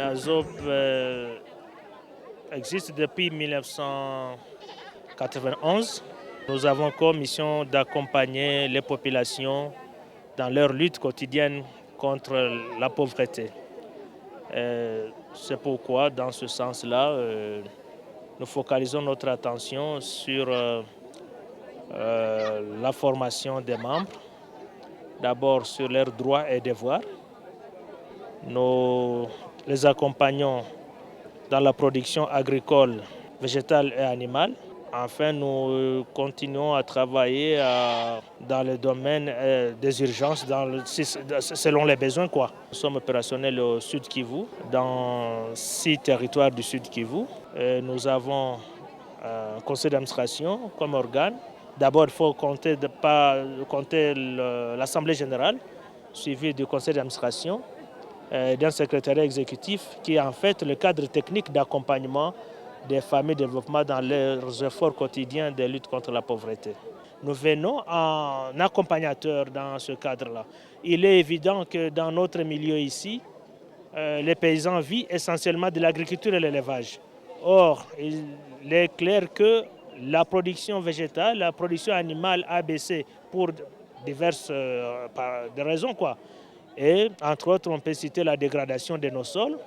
Azov existe depuis 1991. Nous avons comme mission d'accompagner les populations dans leur lutte quotidienne contre la pauvreté. C'est pourquoi, dans ce sens-là, nous focalisons notre attention sur la formation des membres, d'abord sur leurs droits et devoirs. Nous les accompagnons dans la production agricole, végétale et animale. Enfin, nous continuons à travailler dans le domaine des urgences, selon les besoins. Nous sommes opérationnels au Sud Kivu, dans 6 territoires du Sud Kivu. Nous avons un conseil d'administration comme organe. D'abord, il faut compter l'Assemblée générale, suivie du conseil d'administration, d'un secrétariat exécutif qui est en fait le cadre technique d'accompagnement des familles de développement dans leurs efforts quotidiens de lutte contre la pauvreté. Nous venons en accompagnateur dans ce cadre-là. Il est évident que dans notre milieu ici, les paysans vivent essentiellement de l'agriculture et de l'élevage. Or, il est clair que la production végétale, la production animale a baissé pour diverses raisons. Et entre autres, on peut citer la dégradation de nos sols,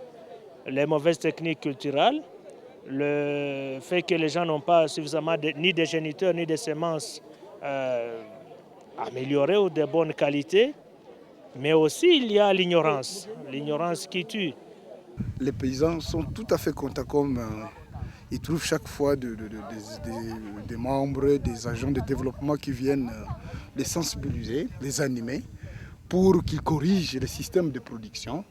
les mauvaises techniques culturelles, le fait que les gens n'ont pas suffisamment ni de géniteurs ni de semences améliorées ou de bonne qualité, mais aussi il y a l'ignorance qui tue. Les paysans sont tout à fait contents comme ils trouvent chaque fois des membres, des agents de développement qui viennent les sensibiliser, les animer pour qu'ils corrigent le système de production.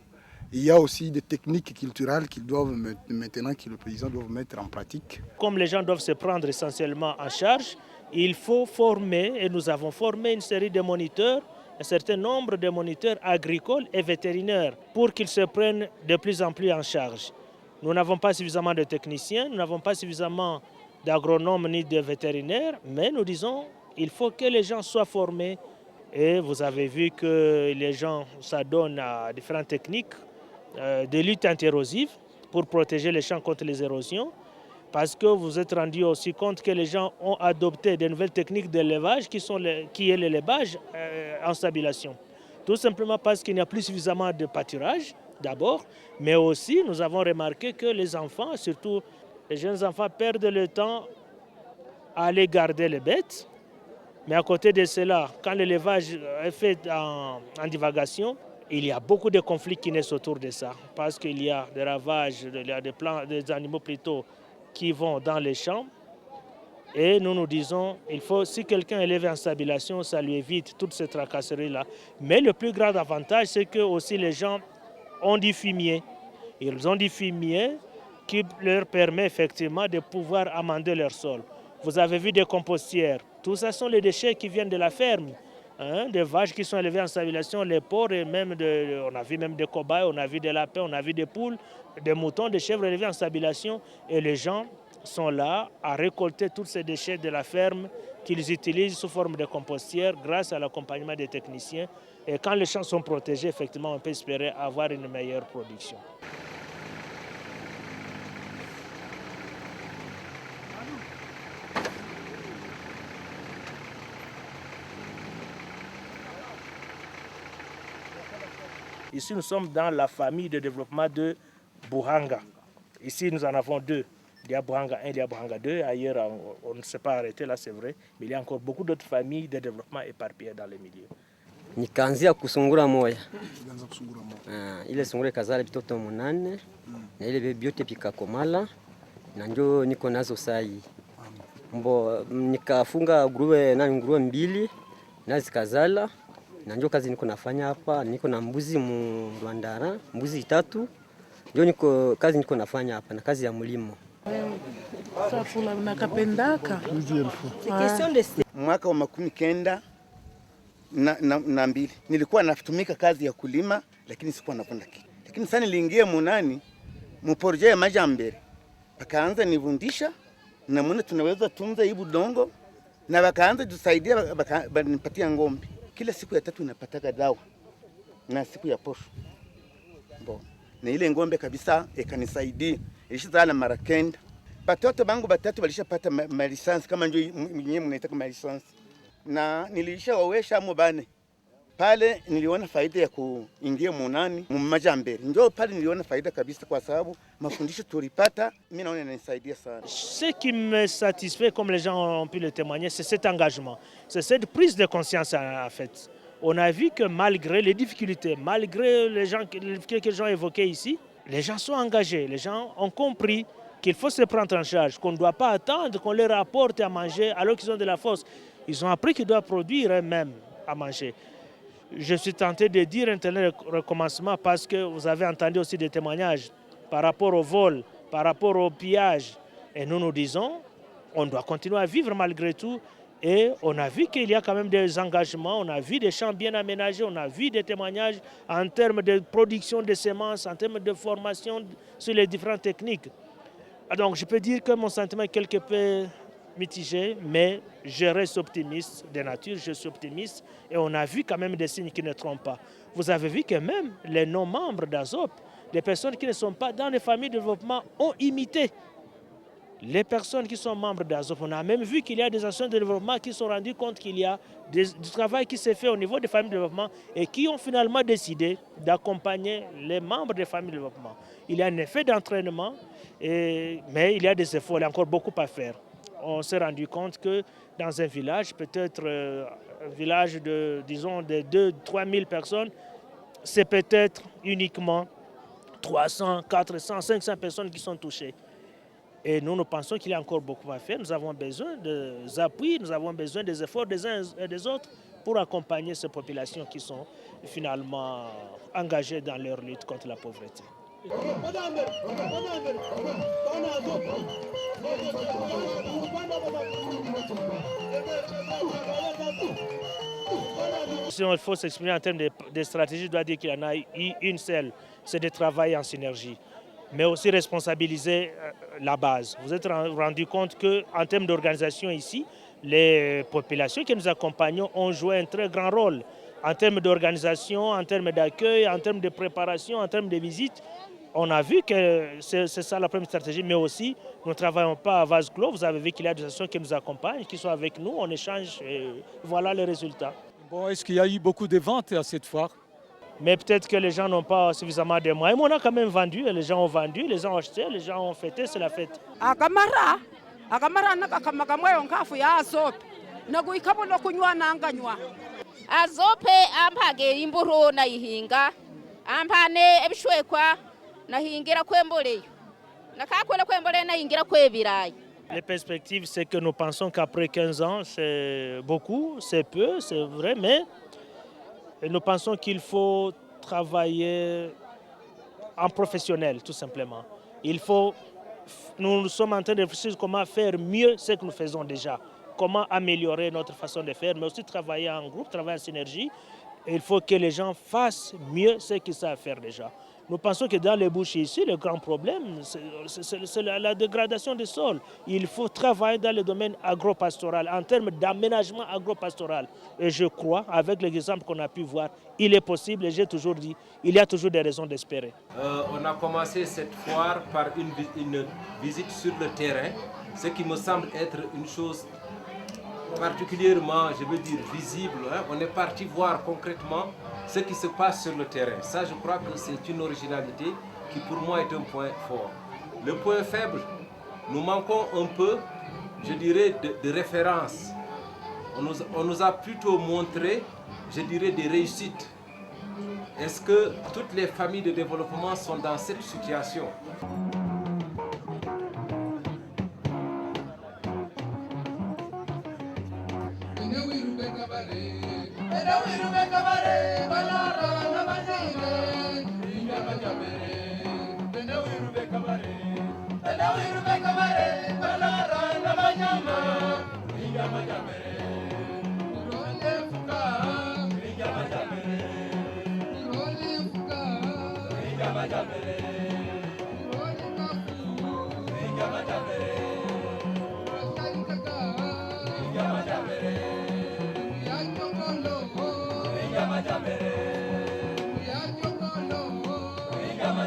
Il y a aussi des techniques culturelles qu'ils doivent maintenant que les paysans doivent mettre en pratique. Comme les gens doivent se prendre essentiellement en charge, il faut former, et nous avons formé une série de moniteurs, un certain nombre de moniteurs agricoles et vétérinaires pour qu'ils se prennent de plus en plus en charge. Nous n'avons pas suffisamment de techniciens, nous n'avons pas suffisamment d'agronomes ni de vétérinaires, mais nous disons qu'il faut que les gens soient formés. Et vous avez vu que les gens s'adonnent à différentes techniques de lutte anti-érosive pour protéger les champs contre les érosions, parce que vous êtes rendu aussi compte que les gens ont adopté de nouvelles techniques d'élevage qui est l'élevage en stabilation. Tout simplement parce qu'il n'y a plus suffisamment de pâturage, d'abord, mais aussi nous avons remarqué que les enfants, surtout les jeunes enfants, perdent le temps à aller garder les bêtes. Mais à côté de cela, quand l'élevage est fait en divagation, il y a beaucoup de conflits qui naissent autour de ça. Parce qu'il y a des ravages, il y a des animaux plutôt qui vont dans les champs. Et nous disons, si quelqu'un élève en stabilation, ça lui évite toutes ces tracasseries-là. Mais le plus grand avantage, c'est que aussi les gens ont du fumier. Ils ont du fumier qui leur permet effectivement de pouvoir amender leur sol. Vous avez vu des compostières. Tout ça sont les déchets qui viennent de la ferme. Des vaches qui sont élevées en stabilisation, les porcs, et même on a vu même des cobayes, on a vu des lapins, on a vu des poules, des moutons, des chèvres élevées en stabilisation. Et les gens sont là à récolter tous ces déchets de la ferme qu'ils utilisent sous forme de compostières grâce à l'accompagnement des techniciens. Et quand les champs sont protégés, effectivement, on peut espérer avoir une meilleure production. Ici, nous sommes dans la famille de développement de Buhanga. Ici, nous en avons 2. Il y a Buhanga 1, il y a Buhanga 2. Ailleurs, on ne s'est pas arrêté, là, c'est vrai. Mais il y a encore beaucoup d'autres familles de développement éparpillées dans les milieux. Nikaanzia kusungura moya. Ile sungura kazala vitoto 8 na ile vyote vikakomala na ndio niko nazo sai. Nikafunga nguruwe 2 na zikazala. Na ndio kazi niko nafanya hapa, niko na mbuzi Rwandara, mbuzi 3. Ndio kazi niko nafanya hapa na kazi ya mlimo. Safula nakapendaka. Mwaka wa 1992 nilikuwa natumika kazi ya kulima, lakini sikuwa napenda kitu. Lakini sasa niliingia munani muporje ya majambere. Bakaanza nivundisha na mwana tunaweza tunza hii budongo na bakaanza tusaidia banipatia ngombe. Kila siku ya 3 napataka dawa na siku ya posho. na ile ng'ombe kabisa ikanisaidia, ilishazala mara kenda. Watoto bangu batatu walishapata malisansi kama ndio mwenyewe mnaita malisansi, na nilishawawesha mubane pale. Niliona faida ya kuingia munani Majambere, ndio pale niliona faida kabisa, kwa sababu mafundisho tulipata, mimi naona inanisaidia sana. Ce qui me satisfait, comme les gens ont pu le témoigner, c'est cet engagement, c'est cette prise de conscience en fait. On a vu que malgré les difficultés, malgré les difficultés que les gens évoquaient ici, les gens sont engagés, les gens ont compris qu'il faut se prendre en charge, qu'on ne doit pas attendre qu'on leur apporte à manger alors qu'ils ont de la force. Ils ont appris qu'ils doivent produire eux-mêmes à manger. Je suis tenté de dire un tel recommencement parce que vous avez entendu aussi des témoignages par rapport au vol, par rapport au pillage. Et nous disons, on doit continuer à vivre malgré tout. Et on a vu qu'il y a quand même des engagements, on a vu des champs bien aménagés, on a vu des témoignages en termes de production de semences, en termes de formation sur les différentes techniques. Donc je peux dire que mon sentiment est quelque peu mitigé, mais je reste optimiste de nature, je suis optimiste et on a vu quand même des signes qui ne trompent pas. Vous avez vu que même les non-membres d'ASOP, les personnes qui ne sont pas dans les familles de développement ont imité les personnes qui sont membres d'ASOP. On a même vu qu'il y a des associations de développement qui se sont rendues compte qu'il y a du travail qui s'est fait au niveau des familles de développement et qui ont finalement décidé d'accompagner les membres des familles de développement. Il y a un effet d'entraînement, mais il y a des efforts, il y a encore beaucoup à faire. On s'est rendu compte que dans un village, peut-être un village de, disons, de 2-3 000 personnes, c'est peut-être uniquement 300, 400, 500 personnes qui sont touchées. Et nous pensons qu'il y a encore beaucoup à faire. Nous avons besoin des appuis, nous avons besoin des efforts des uns et des autres pour accompagner ces populations qui sont finalement engagées dans leur lutte contre la pauvreté. Si il faut s'exprimer en termes de stratégie, je dois dire qu'il y en a une seule, c'est de travailler en synergie, mais aussi responsabiliser la base. Vous êtes rendu compte qu'en termes d'organisation ici, les populations que nous accompagnons ont joué un très grand rôle en termes d'organisation, en termes d'accueil, en termes de préparation, en termes de visite. On a vu que c'est ça la première stratégie, mais aussi nous ne travaillons pas à vase clos. Vous avez vu qu'il y a des associations qui nous accompagnent, qui sont avec nous, on échange et voilà les résultats. Bon, est-ce qu'il y a eu beaucoup de ventes à cette foire? Mais peut-être que les gens n'ont pas suffisamment de moyens. Mais on a quand même vendu, les gens ont vendu, les gens ont acheté, les gens ont fêté, c'est la fête. Azope ampage imburo na ihinga ampane ebishwekwa na hingira kwembole nakakwela kwembole na hingira kwebirayi. Les perspectives, c'est que nous pensons qu'après 15 ans, c'est beaucoup, c'est peu, c'est vrai, mais nous pensons qu'il faut travailler en professionnel, tout simplement. Nous sommes en train de réfléchir comment faire mieux ce que nous faisons déjà, comment améliorer notre façon de faire, mais aussi travailler en groupe, travailler en synergie. Et il faut que les gens fassent mieux ce qu'ils savent faire déjà. Nous pensons que dans les bouches ici, le grand problème, c'est la dégradation des sols. Il faut travailler dans le domaine agro-pastoral, en termes d'aménagement agro-pastoral. Et je crois, avec les exemples qu'on a pu voir, il est possible, et j'ai toujours dit, il y a toujours des raisons d'espérer. On a commencé cette foire par une visite sur le terrain, ce qui me semble être une chose particulièrement, je veux dire, visible. On est parti voir concrètement ce qui se passe sur le terrain. Ça, je crois que c'est une originalité qui pour moi est un point fort. Le point faible, nous manquons un peu, je dirais, de référence. On nous a plutôt montré, je dirais, des réussites. Est-ce que toutes les familles de développement sont dans cette situation?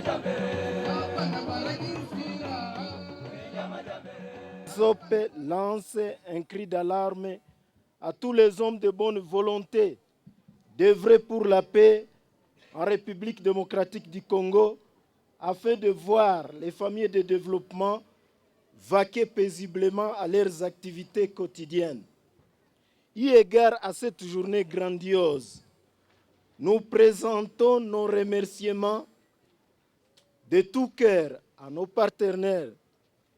Jamere. ZOP lance un cri d'alarme à tous les hommes de bonne volonté d'œuvrer pour la paix en République démocratique du Congo afin de voir les familles de développement vaquer paisiblement à leurs activités quotidiennes. Eu égard à cette journée grandiose, nous présentons nos remerciements de tout cœur à nos partenaires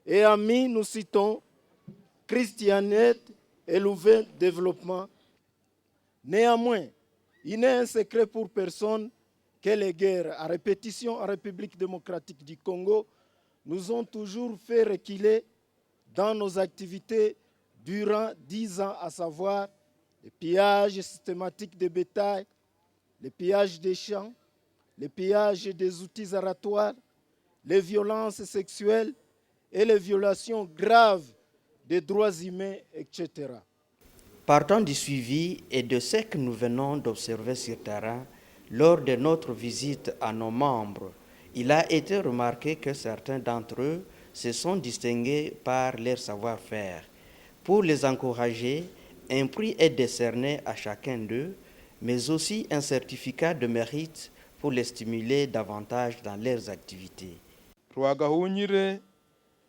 et amis, nous citons Christianette et Louvain Développement. Néanmoins, il n'est un secret pour personne que les guerres à répétition en République démocratique du Congo nous ont toujours fait reculer dans nos activités durant 10 ans, à savoir les pillages systématiques de bétail, les pillages des champs, les pillages des outils aratoires, les violences sexuelles et les violations graves des droits humains, etc. Partant du suivi et de ce que nous venons d'observer sur terrain, lors de notre visite à nos membres, il a été remarqué que certains d'entre eux se sont distingués par leur savoir-faire. Pour les encourager, un prix est décerné à chacun d'eux, mais aussi un certificat de mérite pour les stimuler davantage dans leurs activités. Rwagahunyire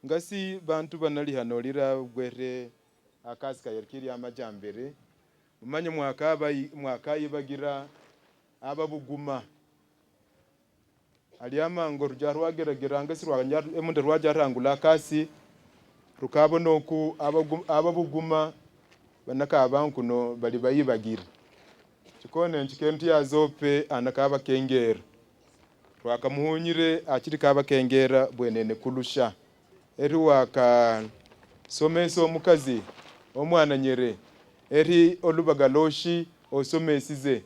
ngasi bantu banali hano lira gwere akazi kayirikiri amajambere umanye mwaka yibagira ababuguma aliyama ngo rwageragera ngasi emunde rwajarangula kasi rukabonoku ababuguma banaka abankuno bali bayibagira chikone nchikenti ya ZOP anakaba kengera rwakamuhunyire akiri kaba kengera bwenene kulusha eri waka someso mukazi omwana nyere eri olubagaloshi osomesize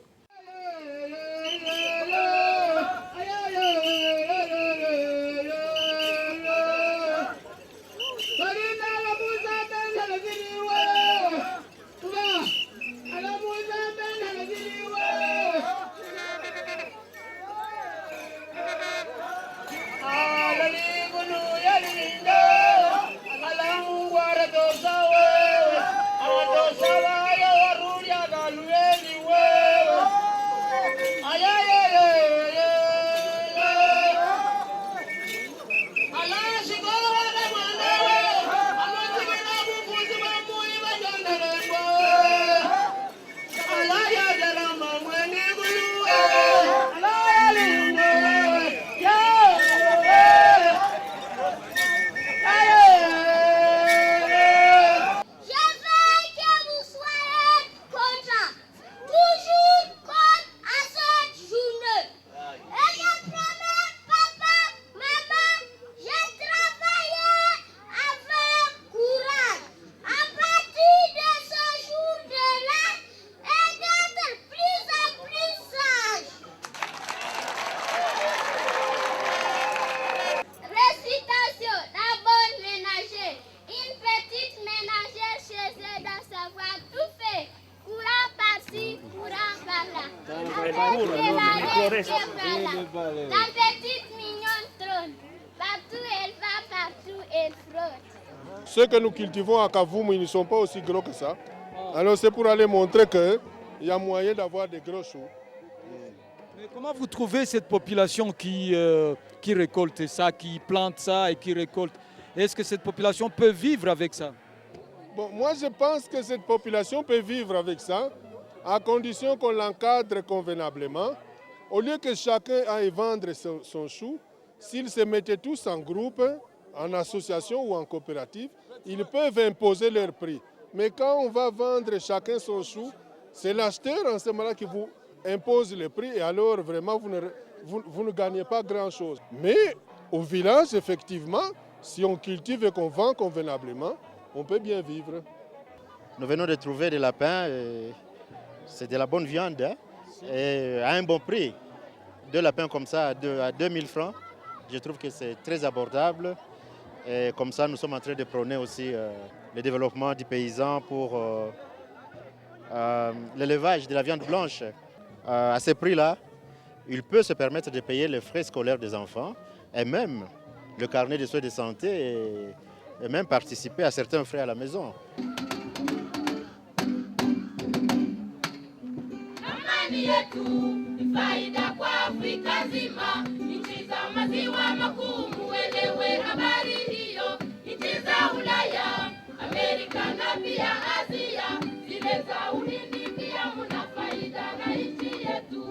Ceux que nous cultivons à Kavumu, ils ne sont pas aussi gros que ça. Alors c'est pour aller montrer qu'il y a moyen d'avoir des gros choux. Mais comment vous trouvez cette population qui récolte ça, qui plante ça et qui récolte? Est-ce que cette population peut vivre avec ça? Bon, moi je pense que cette population peut vivre avec ça, à condition qu'on l'encadre convenablement. Au lieu que chacun aille vendre son chou, s'ils se mettaient tous en groupe, en association ou en coopérative, ils peuvent imposer leur prix. Mais quand on va vendre chacun son chou, c'est l'acheteur en ce moment-là qui vous impose le prix et alors vraiment vous ne gagnez pas grand-chose. Mais au village, effectivement, si on cultive et qu'on vend convenablement, on peut bien vivre. Nous venons de trouver des lapins, c'est de la bonne viande hein, et à un bon prix. 2 lapins comme ça à 2000 francs, je trouve que c'est très abordable. Et comme ça, nous sommes en train de prôner aussi le développement du paysan pour l'élevage de la viande blanche. À ce prix-là, il peut se permettre de payer les frais scolaires des enfants et même le carnet de soins de santé et même participer à certains frais à la maison. Amani yetu ni faida kwa Afrika nzima. Nchi za maziwa makuu muelewe habari hiyo. Nchi za Ulaya, Amerika na pia Asia, zile za Uhindi pia muna faida na nchi yetu.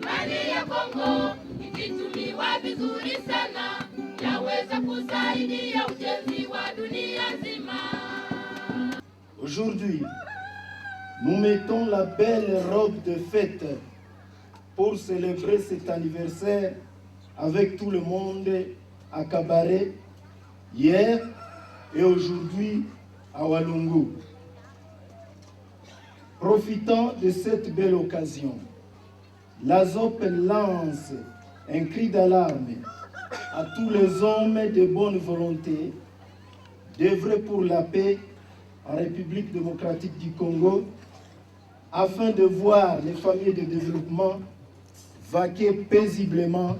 Mali ya Kongo ikitumiwa vizuri sana, yaweza kusaidia ujenzi wa dunia nzima. Aujourd'hui, nous mettons la belle robe de fête pour célébrer cet anniversaire avec tout le monde à Kabaré, hier et aujourd'hui à Walungu. Profitant de cette belle occasion, l'AZOP lance un cri d'alarme à tous les hommes de bonne volonté d'œuvrer pour la paix en République démocratique du Congo, afin de voir les familles de développement vaquer paisiblement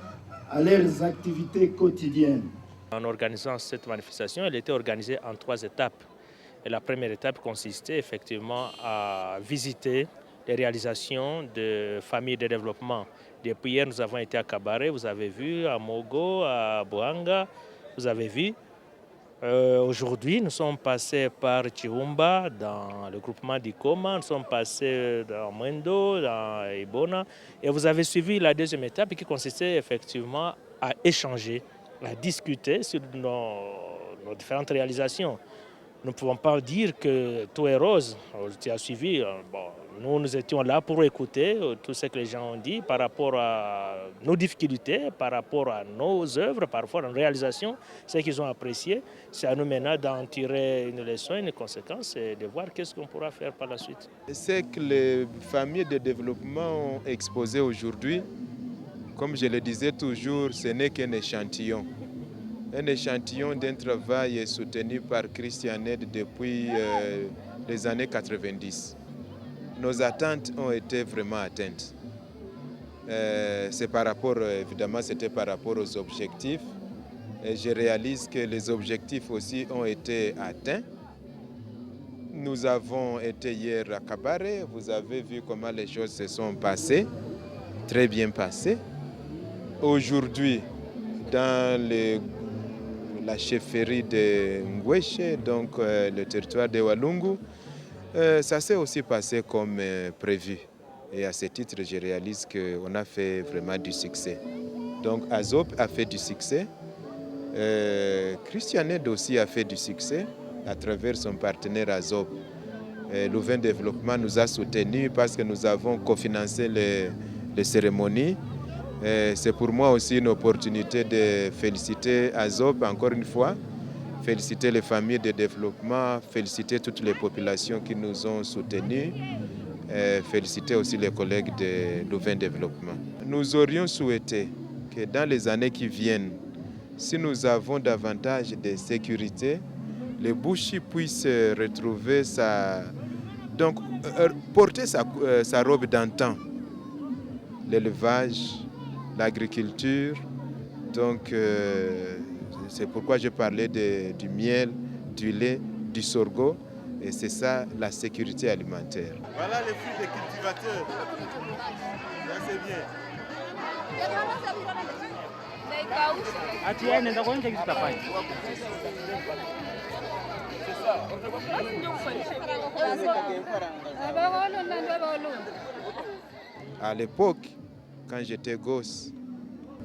à leurs activités quotidiennes. En organisant cette manifestation, elle était organisée en 3 étapes. Et la première étape consistait effectivement à visiter les réalisations de familles de développement. Depuis hier, nous avons été à Kabaré, vous avez vu, à Mogo, à Boanga, vous avez vu. Aujourd'hui, nous sommes passés par Chihumba, dans le groupement d'Ikoma, nous sommes passés dans Mwendo, dans Ibona, et vous avez suivi la deuxième étape qui consistait effectivement à échanger, à discuter sur nos différentes réalisations. Nous ne pouvons pas dire que tout est rose. Tu as suivi, nous étions là pour écouter tout ce que les gens ont dit par rapport à nos difficultés, par rapport à nos œuvres, par rapport à nos réalisations, ce qu'ils ont apprécié. C'est à nous maintenant d'en tirer une leçon, une conséquence et de voir qu'est-ce qu'on pourra faire par la suite. Ce que les familles de développement ont exposé aujourd'hui, comme je le disais toujours, ce n'est qu'un échantillon. Un échantillon d'un travail soutenu par Christian Aid depuis les années 90. Nos attentes ont été vraiment atteintes. C'est par rapport, évidemment, c'était par rapport aux objectifs. Et je réalise que les objectifs aussi ont été atteints. Nous avons été hier à Kabaré, vous avez vu comment les choses se sont passées, très bien passées. Aujourd'hui, dans la chefferie de Ngweshe, donc le territoire de Walungu, ça s'est aussi passé comme prévu. Et à ce titre, je réalise qu'on a fait vraiment du succès. Donc AZOP a fait du succès. Christian Aid aussi a fait du succès à travers son partenaire AZOP. Louvain Développement nous a soutenus parce que nous avons cofinancé les cérémonies. C'est pour moi aussi une opportunité de féliciter AZOP encore une fois, féliciter les familles de développement, féliciter toutes les populations qui nous ont soutenus, féliciter aussi les collègues de Louvain Développement. Nous aurions souhaité que dans les années qui viennent, si nous avons davantage de sécurité, les Bushi puissent retrouver porter sa robe d'antan, l'élevage, l'agriculture. Donc c'est pourquoi je parlais du miel, du lait, du sorgho, et c'est ça la sécurité alimentaire. Voilà les fruits des cultivateurs. Ça c'est bien. À l'époque, quand j'étais gosse,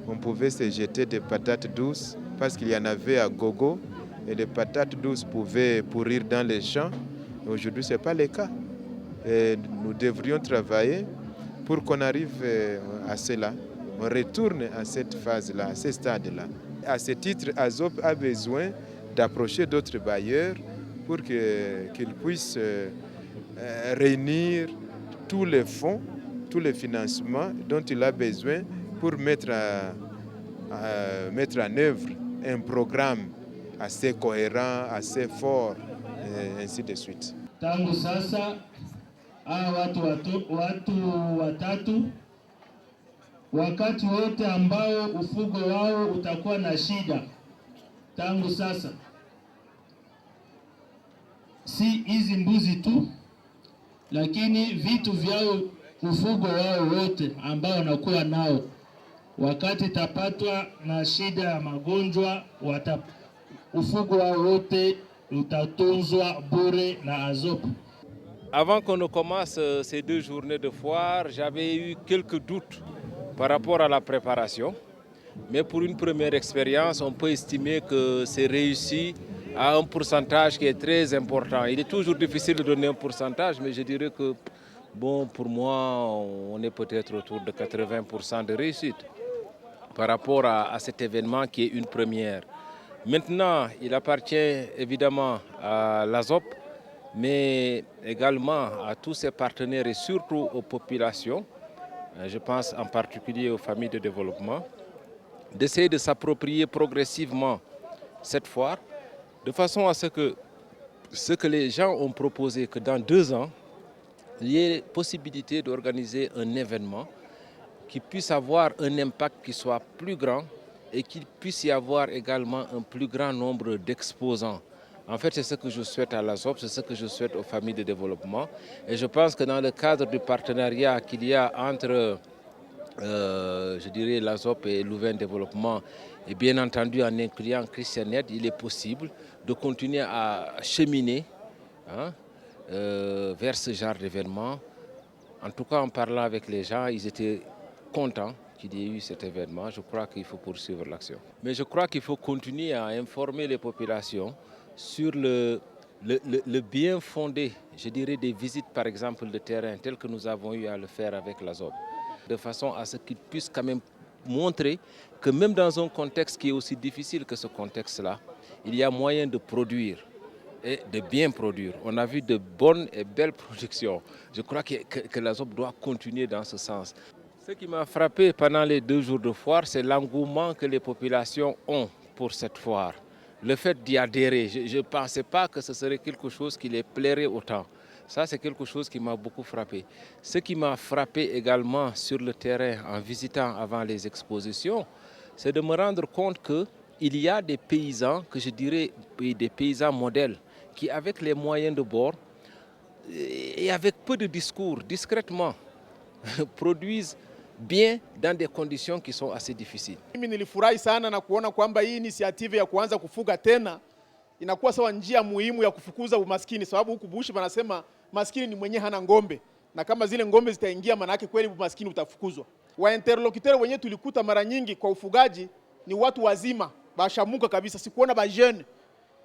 on pouvait se jeter des patates douces parce qu'il y en avait à gogo et les patates douces pouvaient pourrir dans les champs. Aujourd'hui, ce n'est pas le cas. Et nous devrions travailler pour qu'on arrive à cela. On retourne à cette phase-là, à ce stade-là. À ce titre, AZOP a besoin d'approcher d'autres bailleurs pour qu'ils puissent réunir tous les fonds, tous les financements dont il a besoin pour mettre en œuvre un programme assez cohérent, assez fort, et ainsi de suite. Tangu sasa watu watatu, wakati wote ambao ufugo wao utakuwa na shida, tangu sasa si hizi mbuzi tu, lakini vitu vyao, ufugo wao wote ambao wanakuwa nao, wakati tapatwa na shida ya magonjwa, ufugo wao wote utatunzwa bure na Azop. Avant qu'on ne commence ces 2 journées de foire, j'avais eu quelques doutes par rapport à la préparation. Mais pour une première expérience, on peut estimer que c'est réussi à un pourcentage qui est très important. Il est toujours difficile de donner un pourcentage, mais je dirais que, bon, pour moi, on est peut-être autour de 80% de réussite par rapport à cet événement qui est une première. Maintenant, il appartient évidemment à l'Azop, mais également à tous ses partenaires et surtout aux populations, je pense en particulier aux familles de développement, d'essayer de s'approprier progressivement cette foire, de façon à ce que les gens ont proposé, que dans 2 ans, il y ait possibilité d'organiser un événement qui puisse avoir un impact qui soit plus grand et qu'il puisse y avoir également un plus grand nombre d'exposants. En fait, c'est ce que je souhaite à l'Azop, c'est ce que je souhaite aux familles de développement. Et je pense que dans le cadre du partenariat qu'il y a entre, je dirais, l'Azop et Louvain Développement, et bien entendu en incluant Christian Aid, il est possible de continuer à cheminer vers ce genre d'événement. En tout cas, en parlant avec les gens, ils étaient contents qu'il y ait eu cet événement. Je crois qu'il faut poursuivre l'action. Mais je crois qu'il faut continuer à informer les populations sur le bien fondé, je dirais, des visites par exemple de terrain telles que nous avons eu à le faire avec l'Azop, de façon à ce qu'ils puissent quand même montrer que même dans un contexte qui est aussi difficile que ce contexte-là, il y a moyen de produire et de bien produire. On a vu de bonnes et belles productions. Je crois que l'Azop doit continuer dans ce sens. Ce qui m'a frappé pendant les 2 jours de foire, c'est l'engouement que les populations ont pour cette foire. Le fait d'y adhérer, je ne pensais pas que ce serait quelque chose qui les plairait autant. Ça, c'est quelque chose qui m'a beaucoup frappé. Ce qui m'a frappé également sur le terrain en visitant avant les expositions, c'est de me rendre compte qu'il y a des paysans, que je dirais des paysans modèles, qui avec les moyens de bord et avec peu de discours, discrètement, produisent bien dans des conditions qui sont assez difficiles. Mimi nilifurahi sana na kuona kwamba hii initiative ya kuanza kufuga tena inakuwa sawa njia muhimu ya kufukuza umaskini, sababu huku Bushi wanasema maskini ni mwenye hana ngombe, na kama zile ngombe zitaingia maana yake kweli umaskini utafukuzwa. Wa interlocuteur wenyewe tulikuta mara nyingi kwa ufugaji ni watu wazima, bashamuka kabisa, sikuona ba jeune.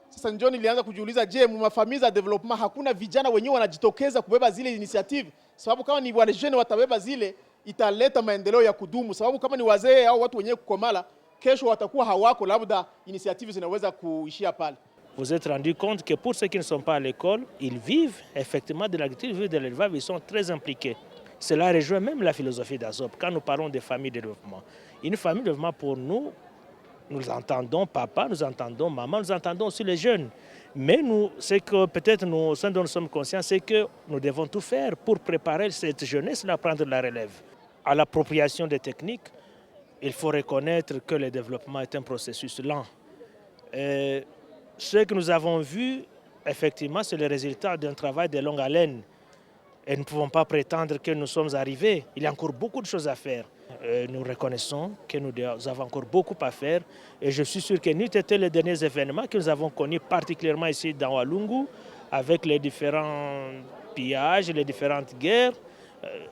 Sasa njoo nilianza kujiuliza, je, mu mafamilia za development hakuna vijana wenyewe wanajitokeza kubeba zile initiative? Sababu kama ni wale jeune watabeba zile italeta maendeleo ya kudumu, sababu kama ni wazee au watu wenyewe kukomala, kesho watakuwa hawako, labda initiative zinaweza kuishia pale. Vous êtes rendu compte que pour ceux qui ne sont pas à l'école, ils vivent effectivement de l'agriculture, ils vivent de l'élevage, ils sont très impliqués. Cela rejoint même la philosophie d'Azop quand nous parlons des familles de développement. Une famille de développement pour nous, nous entendons papa, nous entendons maman, nous entendons aussi les jeunes. Mais nous, ce que peut-être nous sommes conscients, c'est que nous devons tout faire pour préparer cette jeunesse-là à prendre la relève. À l'appropriation des techniques, il faut reconnaître que le développement est un processus lent. Ce que nous avons vu, effectivement, c'est le résultat d'un travail de longue haleine. Et nous ne pouvons pas prétendre que nous sommes arrivés. Il y a encore beaucoup de choses à faire. Nous reconnaissons que nous avons encore beaucoup à faire. Et je suis sûr que n'eût été les derniers événements que nous avons connus, particulièrement ici dans Walungu, avec les différents pillages, les différentes guerres,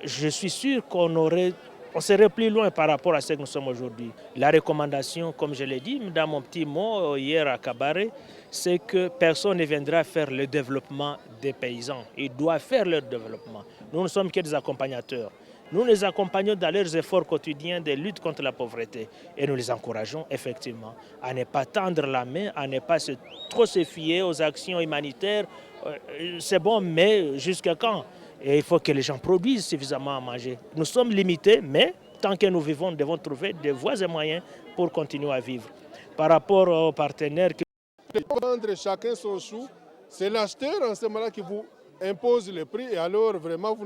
je suis sûr qu'on serait plus loin par rapport à ce que nous sommes aujourd'hui. La recommandation, comme je l'ai dit dans mon petit mot hier à Kabaré, c'est que personne ne viendra faire le développement des paysans. Ils doivent faire leur développement. Nous ne sommes que des accompagnateurs. Nous les accompagnons dans leurs efforts quotidiens de lutte contre la pauvreté. Et nous les encourageons effectivement à ne pas tendre la main, à ne pas trop se fier aux actions humanitaires. C'est bon, mais jusqu'à quand? Et il faut que les gens produisent suffisamment à manger. Nous sommes limités, mais tant que nous vivons, nous devons trouver des voies et moyens pour continuer à vivre. Par rapport aux partenaires... Vendre chacun son chou, c'est l'acheteur en ce moment-là qui vous impose le prix et alors vraiment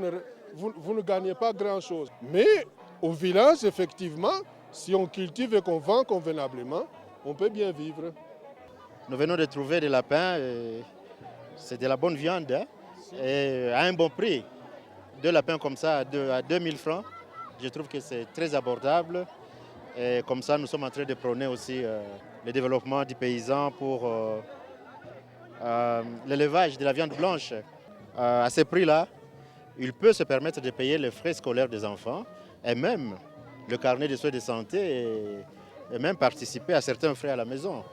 vous ne gagnez pas grand-chose. Mais au village, effectivement, si on cultive et qu'on vend convenablement, on peut bien vivre. Nous venons de trouver des lapins c'est de la bonne viande hein, et à un bon prix. 2 lapins comme ça à 2000 francs, je trouve que c'est très abordable. Et comme ça, nous sommes en train de prôner aussi le développement du paysan pour l'élevage de la viande blanche. À ces prix-là, il peut se permettre de payer les frais scolaires des enfants et même le carnet de soins de santé et même participer à certains frais à la maison.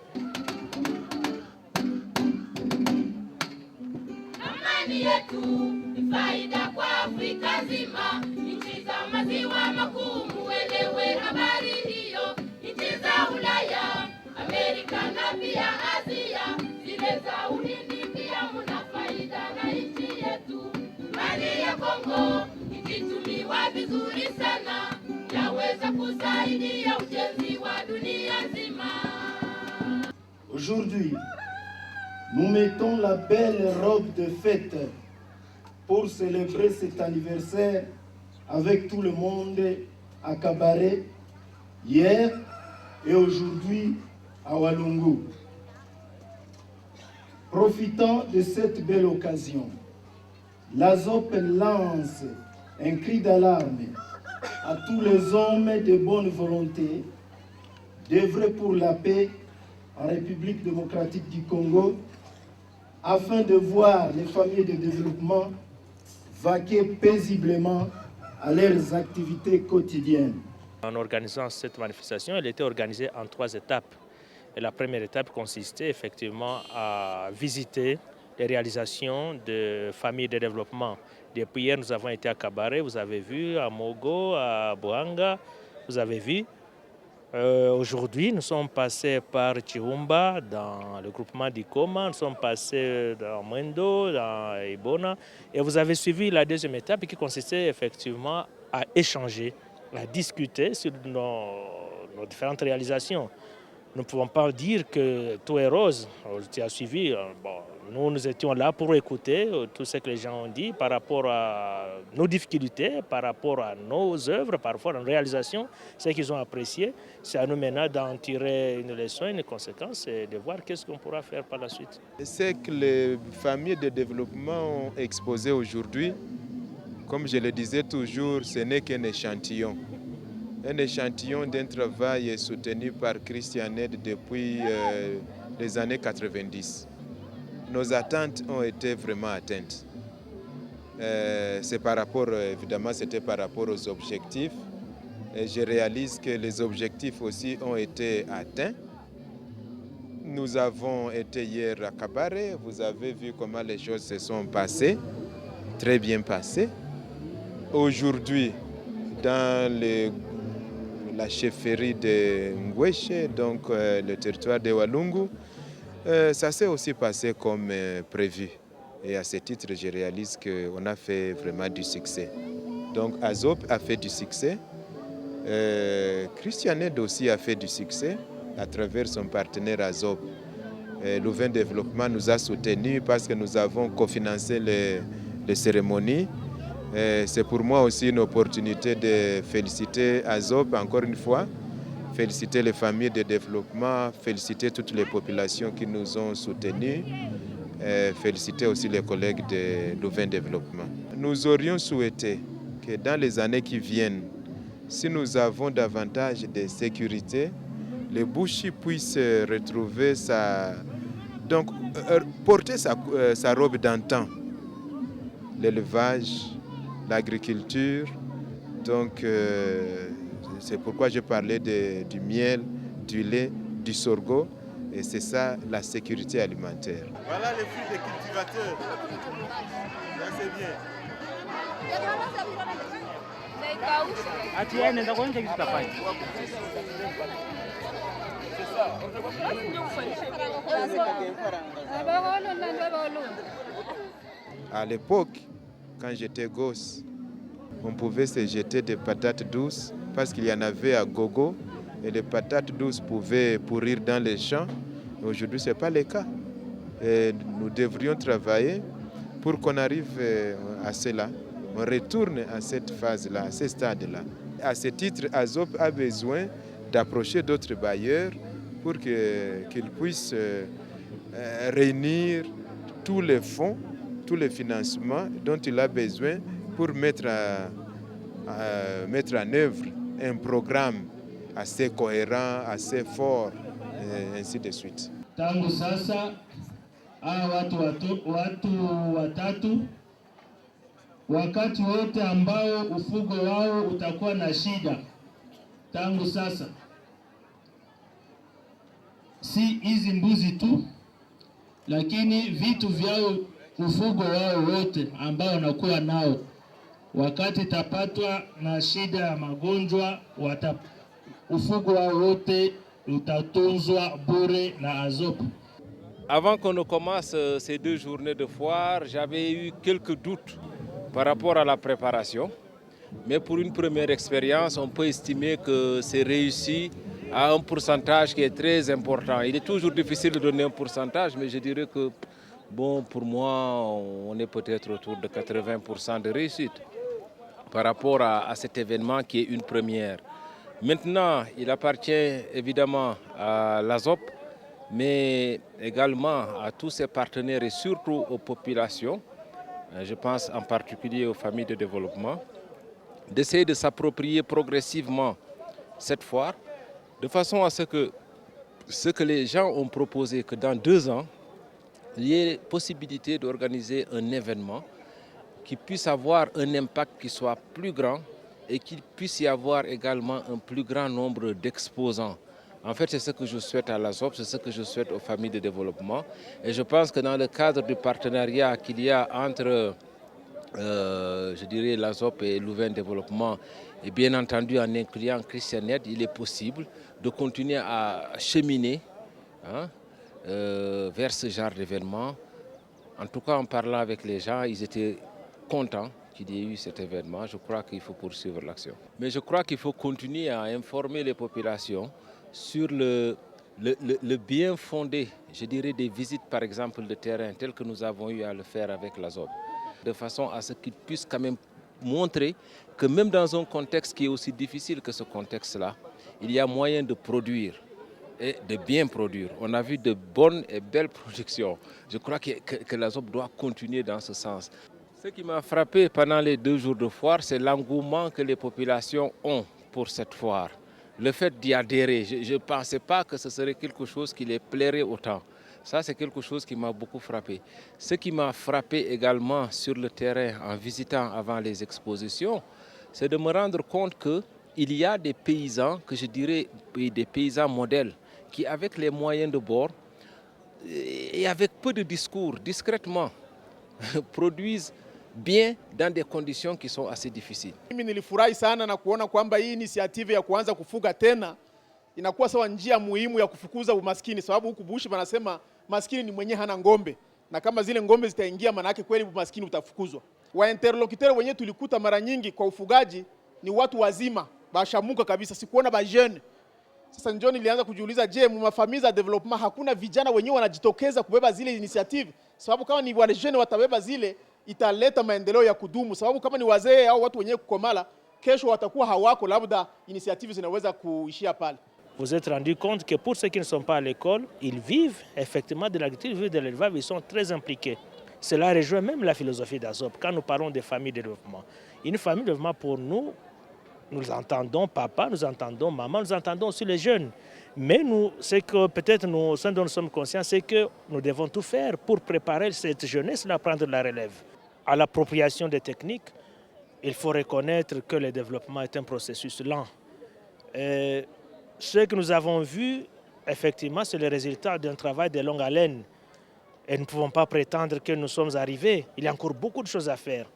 Amani yetu ni faida kwa Afrika nzima, nchi za maziwa makuu muelewe habari hiyo, nchi za Ulaya, Amerika na pia Asia, zile za Uhindi pia muna faida na nchi yetu. Mali ya Kongo ikitumiwa vizuri sana, yaweza kusaidia ujenzi wa dunia nzima. Aujourd'hui, nous mettons la belle robe de fête pour célébrer cet anniversaire avec tout le monde à Kabaré, hier et aujourd'hui à Walungu. Profitant de cette belle occasion, l'ASOP lance un cri d'alarme à tous les hommes de bonne volonté d'œuvrer pour la paix en République démocratique du Congo, afin de voir les familles de développement vaquer paisiblement à leurs activités quotidiennes. En organisant cette manifestation, elle était organisée en 3 étapes. Et la première étape consistait effectivement à visiter les réalisations de familles de développement. Depuis hier, nous avons été à Kabaré, vous avez vu, à Mogo, à Boanga, vous avez vu. Aujourd'hui, nous sommes passés par Chihumba, dans le groupement d'Ikoma, nous sommes passés dans Mwendo, dans Ibona, et vous avez suivi la deuxième étape qui consistait effectivement à échanger, à discuter sur nos différentes réalisations. Nous ne pouvons pas dire que tout est rose. Tu as suivi. Bon, nous étions là pour écouter tout ce que les gens ont dit par rapport à nos difficultés, par rapport à nos œuvres, par rapport à nos réalisations, ce qu'ils ont apprécié. C'est à nous maintenant d'en tirer une leçon, une conséquence et de voir qu'est-ce qu'on pourra faire par la suite. Ce que les familles de développement ont exposé aujourd'hui, comme je le disais toujours, ce n'est qu'un échantillon. Un échantillon d'un travail soutenu par Christian Aid depuis les années 90. Nos attentes ont été vraiment atteintes. C'est par rapport, évidemment, c'était par rapport aux objectifs. Et je réalise que les objectifs aussi ont été atteints. Nous avons été hier à Kabaré, vous avez vu comment les choses se sont passées, très bien passées. Aujourd'hui, dans la chefferie de Ngweshe, donc le territoire de Walungu, ça s'est aussi passé comme prévu. Et à ce titre, je réalise qu'on a fait vraiment du succès. Donc ASOP a fait du succès. Christian Aid aussi a fait du succès à travers son partenaire ASOP. Louvain Développement nous a soutenus parce que nous avons cofinancé les cérémonies. C'est pour moi aussi une opportunité de féliciter ASOP encore une fois, féliciter les familles de développement, féliciter toutes les populations qui nous ont soutenus, féliciter aussi les collègues de Louvain Développement. Nous aurions souhaité que dans les années qui viennent, si nous avons davantage de sécurité, le Bushi puisse retrouver porter sa robe d'antan, l'élevage, l'agriculture. Donc c'est pourquoi je parlais du miel, du lait, du sorgho, et c'est ça la sécurité alimentaire. Voilà les fruits des cultivateurs. Ça c'est bien. À l'époque, quand j'étais gosse, on pouvait se jeter des patates douces parce qu'il y en avait à gogo et les patates douces pouvaient pourrir dans les champs. Aujourd'hui, ce n'est pas le cas. Et nous devrions travailler pour qu'on arrive à cela. On retourne à cette phase-là, à ce stade-là. À ce titre, ASOP a besoin d'approcher d'autres bailleurs pour qu'ils puissent réunir tous les fonds, tous les financements dont il a besoin pour mettre en œuvre un programme assez cohérent, assez fort, et ainsi de suite. Tangu sasa watu watatu wakati wote ambao ufugo wao utakuwa na shida, tangu sasa si hizi mbuzi tu, lakini vitu vyao, ufugo wao wote ambao wanakuwa nao, wakati tapatwa na shida ya magonjwa, ufugo wao wote utatunzwa bure na Azop. Avant qu'on ne commence ces 2 journées de foire, j'avais eu quelques doutes par rapport à la préparation. Mais pour une première expérience, on peut estimer que c'est réussi à un pourcentage qui est très important. Il est toujours difficile de donner un pourcentage, mais je dirais que, bon, pour moi, on est peut-être autour de 80% de réussite par rapport à cet événement qui est une première. Maintenant, il appartient évidemment à l'Azop, mais également à tous ses partenaires et surtout aux populations, je pense en particulier aux familles de développement, d'essayer de s'approprier progressivement cette foire, de façon à ce que les gens ont proposé, que dans 2 ans, il y ait possibilité d'organiser un événement qui puisse avoir un impact qui soit plus grand et qu'il puisse y avoir également un plus grand nombre d'exposants. En fait, c'est ce que je souhaite à l'Azop, c'est ce que je souhaite aux familles de développement. Et je pense que dans le cadre du partenariat qu'il y a entre, je dirais, l'Azop et Louvain Développement, et bien entendu en incluant Christian Aid, il est possible de continuer à cheminer vers ce genre d'événement. En tout cas, en parlant avec les gens, ils étaient contents qu'il y ait eu cet événement. Je crois qu'il faut poursuivre l'action. Mais je crois qu'il faut continuer à informer les populations sur le bien fondé, je dirais, des visites par exemple de terrain telles que nous avons eu à le faire avec l'Azop, de façon à ce qu'ils puissent quand même montrer que même dans un contexte qui est aussi difficile que ce contexte-là, il y a moyen de produire et de bien produire. On a vu de bonnes et belles productions. Je crois que l'Azop doit continuer dans ce sens. Ce qui m'a frappé pendant les 2 jours de foire, c'est l'engouement que les populations ont pour cette foire. Le fait d'y adhérer, je ne pensais pas que ce serait quelque chose qui les plairait autant. Ça, c'est quelque chose qui m'a beaucoup frappé. Ce qui m'a frappé également sur le terrain en visitant avant les expositions, c'est de me rendre compte qu'il y a des paysans, que je dirais des paysans modèles, qui avec les moyens de bord et avec peu de discours, discrètement, produisent bien dans des conditions qui sont assez difficiles. Mimi nilifurahi sana na kuona kwamba hii initiative ya kuanza kufuga tena inakuwa sawa njia muhimu ya kufukuza umaskini, sababu huku Bushi wanasema maskini ni mwenye hana ngombe, na kama zile ngombe zitaingia maana yake kweli umaskini utafukuzwa. Wa interlocuteur wenyewe tulikuta mara nyingi kwa ufugaji ni watu wazima, bashamuka kabisa, sikuona ba jeune. Sasa njoo nilianza kujiuliza, je, mafamilia za development hakuna vijana wenyewe wanajitokeza kubeba zile initiative? Sababu kama ni wale jeune watabeba zile italeta maendeleo ya kudumu, sababu kama ni wazee au watu wenyewe kukomala, kesho watakuwa hawako, labda initiative zinaweza kuishia pale. Vous êtes rendu compte que pour ceux qui ne sont pas à l'école, ils vivent effectivement de l'agriculture, ils vivent de l'élevage, ils sont très impliqués. Cela rejoint même la philosophie d'Azop. Quand nous parlons des familles de développement, une famille de développement pour nous, nous entendons papa, nous entendons maman, nous entendons aussi les jeunes. Mais nous, ce que peut-être nous sommes conscients, c'est que nous devons tout faire pour préparer cette jeunesse à prendre la relève. À l'appropriation des techniques, il faut reconnaître que le développement est un processus lent. Ce que nous avons vu, effectivement, c'est le résultat d'un travail de longue haleine. Et nous ne pouvons pas prétendre que nous sommes arrivés. Il y a encore beaucoup de choses à faire.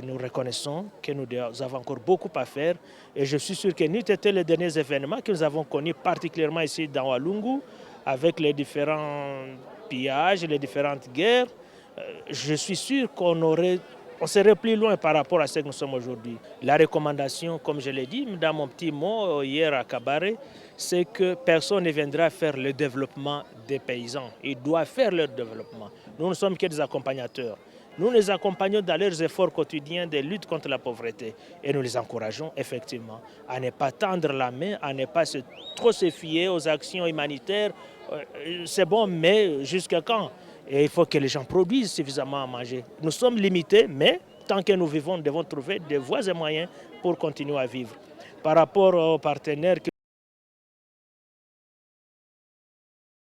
Nous reconnaissons que nous avons encore beaucoup à faire. Et je suis sûr que n'eût été les derniers événements que nous avons connus, particulièrement ici dans Walungu, avec les différents pillages, les différentes guerres, je suis sûr on serait plus loin par rapport à ce que nous sommes aujourd'hui. La recommandation, comme je l'ai dit dans mon petit mot hier à Kabaré, c'est que personne ne viendra faire le développement des paysans. Ils doivent faire leur développement. Nous ne sommes que des accompagnateurs. Nous les accompagnons dans leurs efforts quotidiens de lutte contre la pauvreté. Et nous les encourageons effectivement à ne pas tendre la main, à ne pas trop se fier aux actions humanitaires. C'est bon, mais jusqu'à quand? Et il faut que les gens produisent suffisamment à manger. Nous sommes limités, mais tant que nous vivons, nous devons trouver des voies et moyens pour continuer à vivre. Par rapport aux partenaires